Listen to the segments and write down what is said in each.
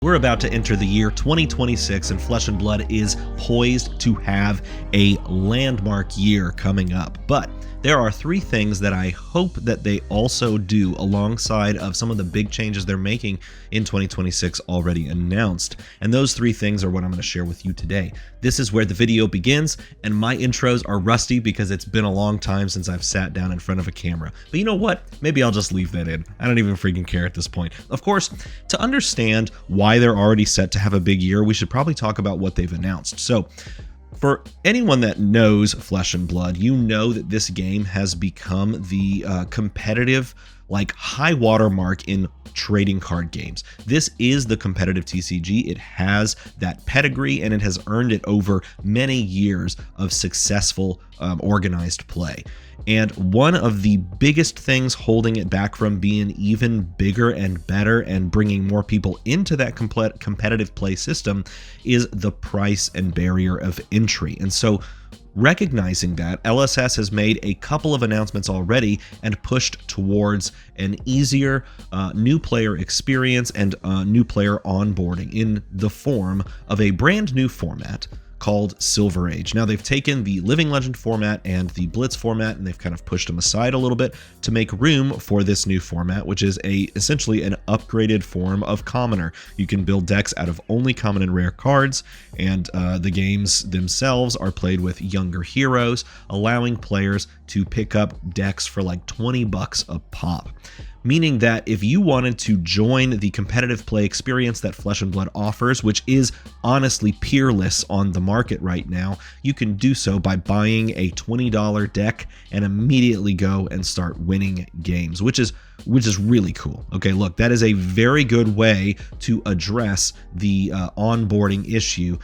We're about to enter the year 2026, and Flesh and Blood is poised to have a landmark year coming up. But there are three things that I hope that they also do alongside of some of the big changes they're making in 2026 already announced. And those three things are what I'm going to share with you today. This is where the video begins, and my intros are rusty because it's been a long time since I've sat down in front of a camera. But you know what? Maybe I'll just leave that in. I don't even freaking care at this point. Of course, to understand why they're already set to have a big year, we should probably talk about what they've announced. So, for anyone that knows Flesh and Blood, you know that this game has become the competitive, high watermark in trading card games. This is the competitive TCG. It has that pedigree, and it has earned it over many years of successful organized play. And one of the biggest things holding it back from being even bigger and better and bringing more people into that competitive play system is the price and barrier of entry. And so, recognizing that, LSS has made a couple of announcements already and pushed towards an easier new player experience and new player onboarding in the form of a brand new format called Silver Age. Now, they've taken the Living Legend format and the Blitz format, and they've kind of pushed them aside a little bit to make room for this new format, which is essentially an upgraded form of Commoner. You can build decks out of only common and rare cards, and the games themselves are played with younger heroes, allowing players to pick up decks for like $20 a pop. Meaning that if you wanted to join the competitive play experience that Flesh and Blood offers, which is honestly peerless on the market right now, you can do so by buying a $20 deck and immediately go and start winning games, which is really cool. Okay, look, that is a very good way to address the onboarding issue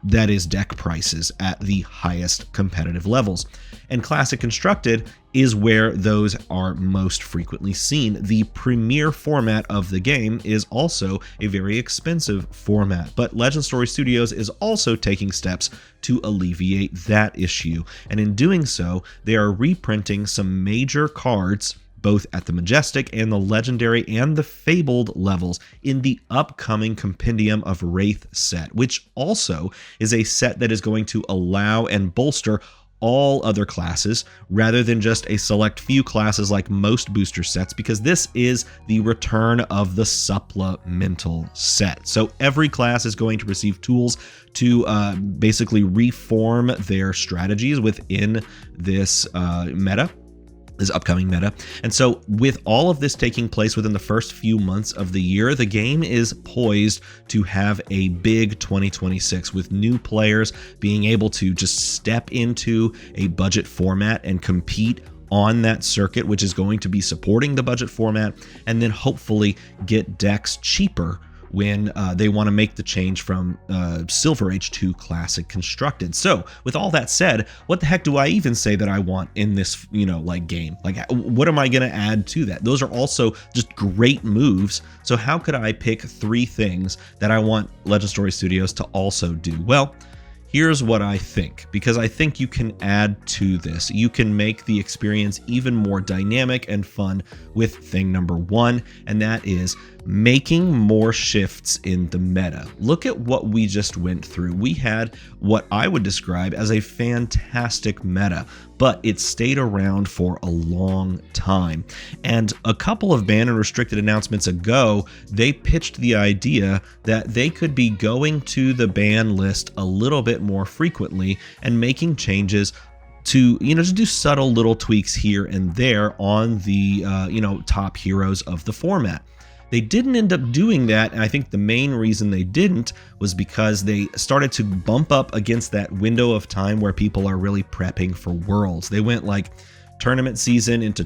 that is deck prices at the highest competitive levels. And Classic Constructed is where those are most frequently seen. The premier format of the game is also a very expensive format, but Legend Story Studios is also taking steps to alleviate that issue. And in doing so, they are reprinting some major cards both at the Majestic and the Legendary and the Fabled levels in the upcoming Compendium of Wraith set, which also is a set that is going to allow and bolster all other classes rather than just a select few classes like most booster sets, because this is the return of the supplemental set. So every class is going to receive tools to basically reform their strategies within this upcoming meta. And so with all of this taking place within the first few months of the year, the game is poised to have a big 2026 with new players being able to just step into a budget format and compete on that circuit, which is going to be supporting the budget format, and then hopefully get decks cheaper when they want to make the change from Silver Age to Classic Constructed. So with all that said, what the heck do I even say that I want in this, game? What am I going to add to that? Those are also just great moves. So how could I pick three things that I want Legend Story Studios to also do? Well, here's what I think, because I think you can add to this. You can make the experience even more dynamic and fun with thing number one, and that is making more shifts in the meta. Look at what we just went through. We had what I would describe as a fantastic meta, but it stayed around for a long time. And a couple of banned and restricted announcements ago, they pitched the idea that they could be going to the ban list a little bit more frequently and making changes to, just do subtle little tweaks here and there on the, top heroes of the format. They didn't end up doing that, and I think the main reason they didn't was because they started to bump up against that window of time where people are really prepping for Worlds. They went tournament season into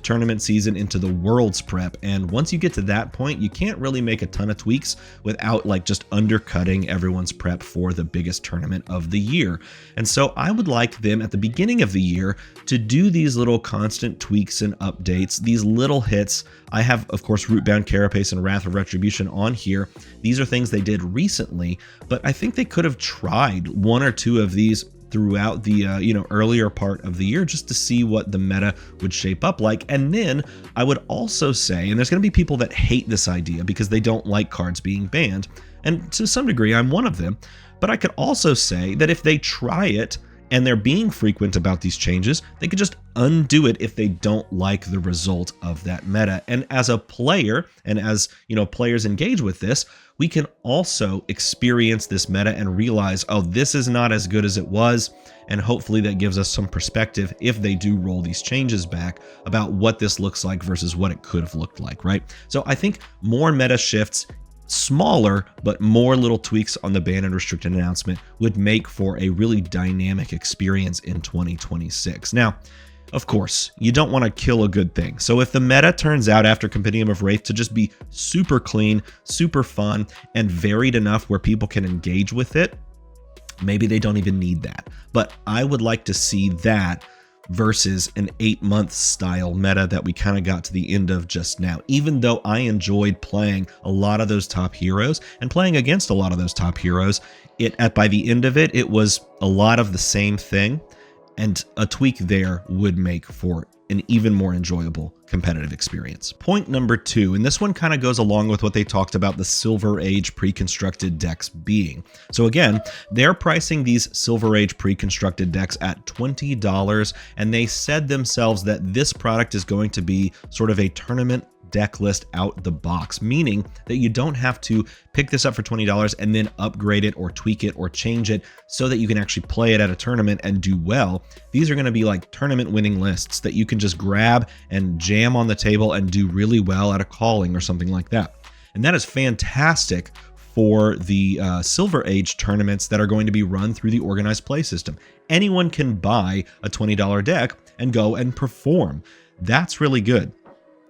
the Worlds prep, and once you get to that point, you can't really make a ton of tweaks without just undercutting everyone's prep for the biggest tournament of the year. And so I would like them at the beginning of the year to do these little constant tweaks and updates, these little hits. I have, of course, Rootbound Carapace and Wrath of Retribution on here. These are things they did recently, but I think they could have tried one or two of these throughout the earlier part of the year just to see what the meta would shape up like. And then I would also say, and there's going to be people that hate this idea because they don't like cards being banned, and to some degree I'm one of them. But I could also say that if they try it and they're being frequent about these changes, they could just undo it if they don't like the result of that meta. And as a player, and as players engage with this, we can also experience this meta and realize, oh, this is not as good as it was. And hopefully that gives us some perspective if they do roll these changes back about what this looks like versus what it could have looked like, right? So I think more meta shifts, smaller but more little tweaks on the ban and restricted announcement would make for a really dynamic experience in 2026. Now, of course, you don't want to kill a good thing. So if the meta turns out after Compendium of Wraith to just be super clean, super fun, and varied enough where people can engage with it, maybe they don't even need that. But I would like to see that versus an 8-month style meta that we kind of got to the end of just now. Even though I enjoyed playing a lot of those top heroes and playing against a lot of those top heroes, by the end of it was a lot of the same thing, and a tweak there would make for an even more enjoyable competitive experience. Point number 2, and this one kind of goes along with what they talked about the Silver Age pre-constructed decks being. So again, they're pricing these Silver Age pre-constructed decks at $20, and they said themselves that this product is going to be sort of a tournament deck list out the box, meaning that you don't have to pick this up for $20 and then upgrade it or tweak it or change it so that you can actually play it at a tournament and do well. These are going to be like tournament winning lists that you can just grab and jam on the table and do really well at a calling or something like that. And that is fantastic for the Silver Age tournaments that are going to be run through the organized play system. Anyone can buy a $20 deck and go and perform. That's really good.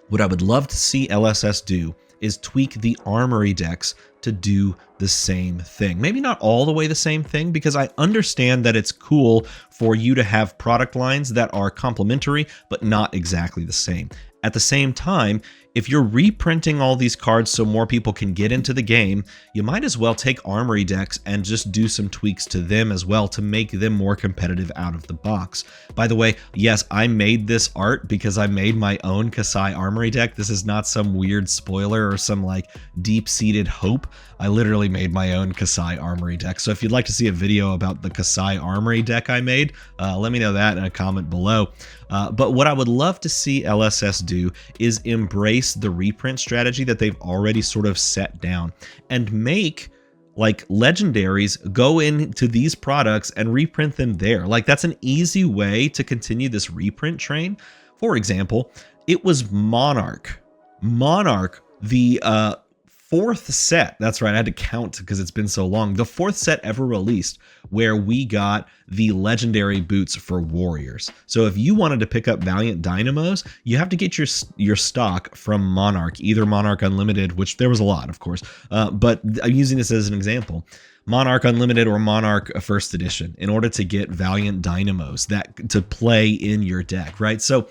What I would love to see LSS do is tweak the armory decks to do the same thing. Maybe not all the way the same thing, because I understand that it's cool for you to have product lines that are complementary, but not exactly the same. At the same time, if you're reprinting all these cards so more people can get into the game, you might as well take armory decks and just do some tweaks to them as well to make them more competitive out of the box. By the way, yes, I made this art because I made my own Kasai armory deck. This is not some weird spoiler or some like deep-seated hope. I literally made my own Kasai armory deck. So if you'd like to see a video about the Kasai armory deck I made, let me know that in a comment below. But what I would love to see LSS do is embrace the reprint strategy that they've already sort of set down and make like legendaries go into these products and reprint them there. Like that's an easy way to continue this reprint train. For example, it was Monarch, the fourth set, that's right, I had to count because it's been so long, the fourth set ever released where we got the legendary boots for warriors. So if you wanted to pick up Valiant Dynamos, you have to get your stock from Monarch, either Monarch Unlimited, which there was a lot, of course, but I'm using this as an example. Monarch Unlimited or Monarch First Edition in order to get Valiant Dynamos that to play in your deck, right? So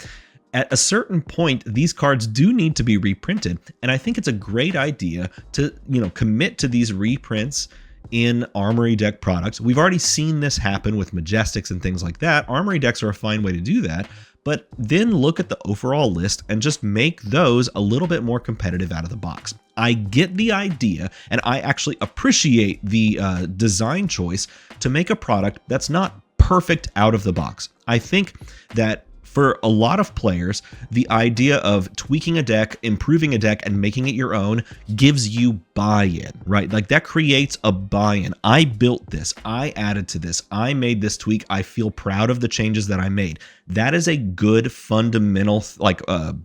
at a certain point, these cards do need to be reprinted, and I think it's a great idea to, commit to these reprints in Armory deck products. We've already seen this happen with Majestics and things like that. Armory decks are a fine way to do that, but then look at the overall list and just make those a little bit more competitive out of the box. I get the idea, and I actually appreciate the design choice to make a product that's not perfect out of the box. I think that for a lot of players, the idea of tweaking a deck, improving a deck, and making it your own gives you buy-in, right? Like that creates a buy-in. I built this. I added to this. I made this tweak. I feel proud of the changes that I made. That is a good fundamental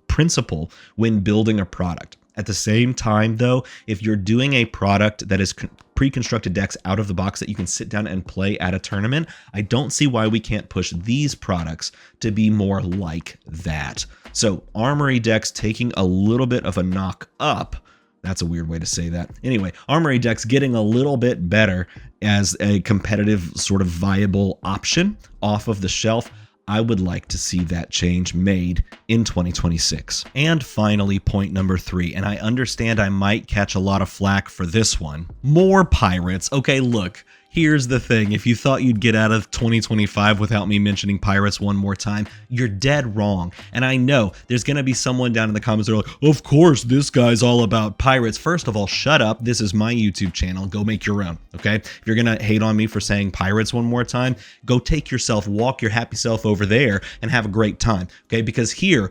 principle when building a product. At the same time, though, if you're doing a product that is pre-constructed decks out of the box that you can sit down and play at a tournament, I don't see why we can't push these products to be more like that. So Armory decks taking a little bit of a knock up. That's a weird way to say that. Anyway, Armory decks getting a little bit better as a competitive sort of viable option off of the shelf. I would like to see that change made in 2026. And finally, point number 3, and I understand I might catch a lot of flack for this one. More pirates. Okay, look, Here's the thing, if you thought you'd get out of 2025 without me mentioning pirates one more time, you're dead wrong. And I know there's going to be someone down in the comments that are like, of course, this guy's all about pirates. First of all, shut up. This is my YouTube channel. Go make your own, okay? If you're going to hate on me for saying pirates one more time, go take yourself, walk your happy self over there and have a great time, okay? Because here,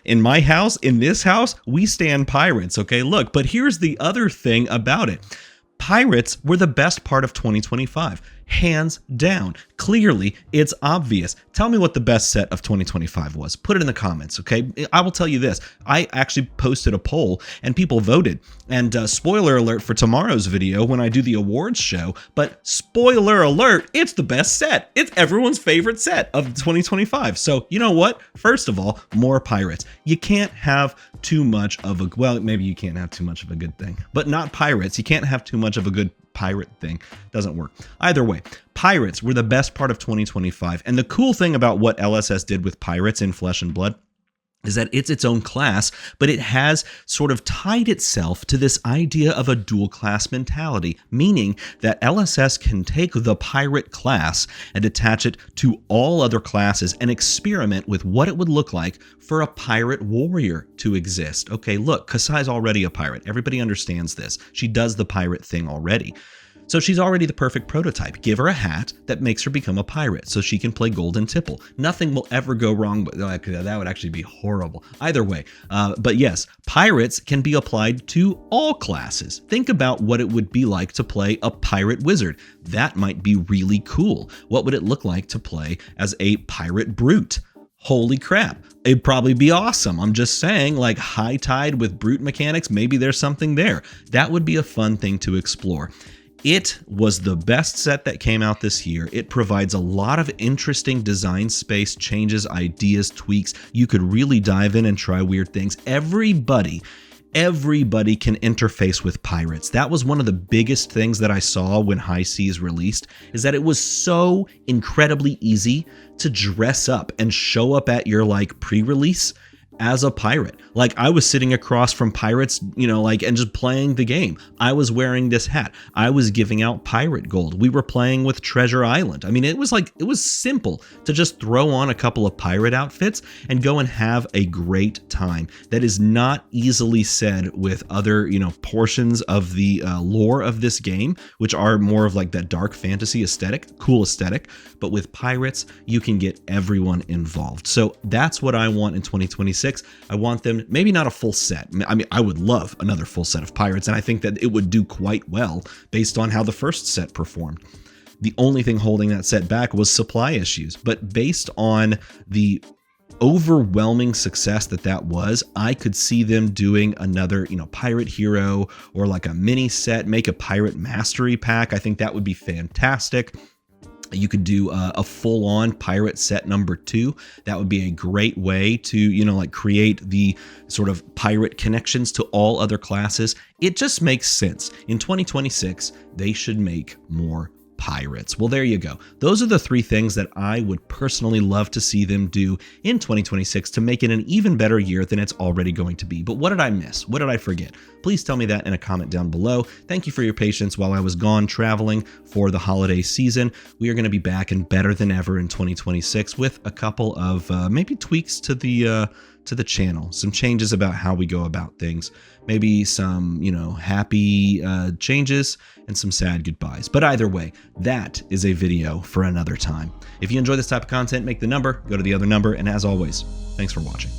in this house, we stand pirates, okay? Look, but here's the other thing about it. Pirates were the best part of 2025, hands down. Clearly, it's obvious. Tell me what the best set of 2025 was. Put it in the comments, okay? I will tell you this. I actually posted a poll and people voted. And spoiler alert for tomorrow's video when I do the awards show, but spoiler alert, it's the best set. It's everyone's favorite set of 2025. So you know what? First of all, more pirates. You can't have too much of a, well, maybe you can't have too much of a good thing, but not pirates. You can't have too much of a good pirate thing. Doesn't work. Either way, pirates were the best part of 2025. And the cool thing about what LSS did with pirates in Flesh and Blood is that it's its own class, but it has sort of tied itself to this idea of a dual class mentality, meaning that LSS can take the pirate class and attach it to all other classes and experiment with what it would look like for a pirate warrior to exist. Okay, look, Kasai's already a pirate. Everybody understands this. She does the pirate thing already. So she's already the perfect prototype. Give her a hat that makes her become a pirate so she can play Golden Tipple. Nothing will ever go wrong, but that would actually be horrible. Either way, but yes, pirates can be applied to all classes. Think about what it would be like to play a pirate wizard. That might be really cool. What would it look like to play as a pirate brute? Holy crap, it'd probably be awesome. I'm just saying, like high tide with brute mechanics, maybe there's something there. That would be a fun thing to explore. It was the best set that came out this year. It provides a lot of interesting design space, changes, ideas, tweaks. You could really dive in and try weird things. Everybody can interface with pirates. That was one of the biggest things that I saw when High Seas released, is that it was so incredibly easy to dress up and show up at your like pre-release as a pirate. Like I was sitting across from pirates, and just playing the game. I was wearing this hat. I was giving out pirate gold. We were playing with Treasure Island. I mean, it was simple to just throw on a couple of pirate outfits and go and have a great time. That is not easily said with other, portions of the lore of this game, which are more of like that dark fantasy aesthetic, cool aesthetic. But with pirates, you can get everyone involved. So that's what I want in 2026. I want them, maybe not a full set. I mean, I would love another full set of pirates, and I think that it would do quite well based on how the first set performed. The only thing holding that set back was supply issues, but based on the overwhelming success that was, I could see them doing another, pirate hero or like a mini set, make a pirate mastery pack. I think that would be fantastic. You could do a full-on pirate set number 2. That would be a great way to, create the sort of pirate connections to all other classes. It just makes sense. In 2026, they should make more pirates. Well, there you go. Those are the 3 things that I would personally love to see them do in 2026 to make it an even better year than it's already going to be. But what did I miss? What did I forget? Please tell me that in a comment down below. Thank you for your patience while I was gone traveling for the holiday season. We are going to be back and better than ever in 2026 with a couple of maybe tweaks to the channel, some changes about how we go about things, maybe some, happy changes and some sad goodbyes. But either way, that is a video for another time. If you enjoy this type of content, make the number, go to the other number, and as always, thanks for watching.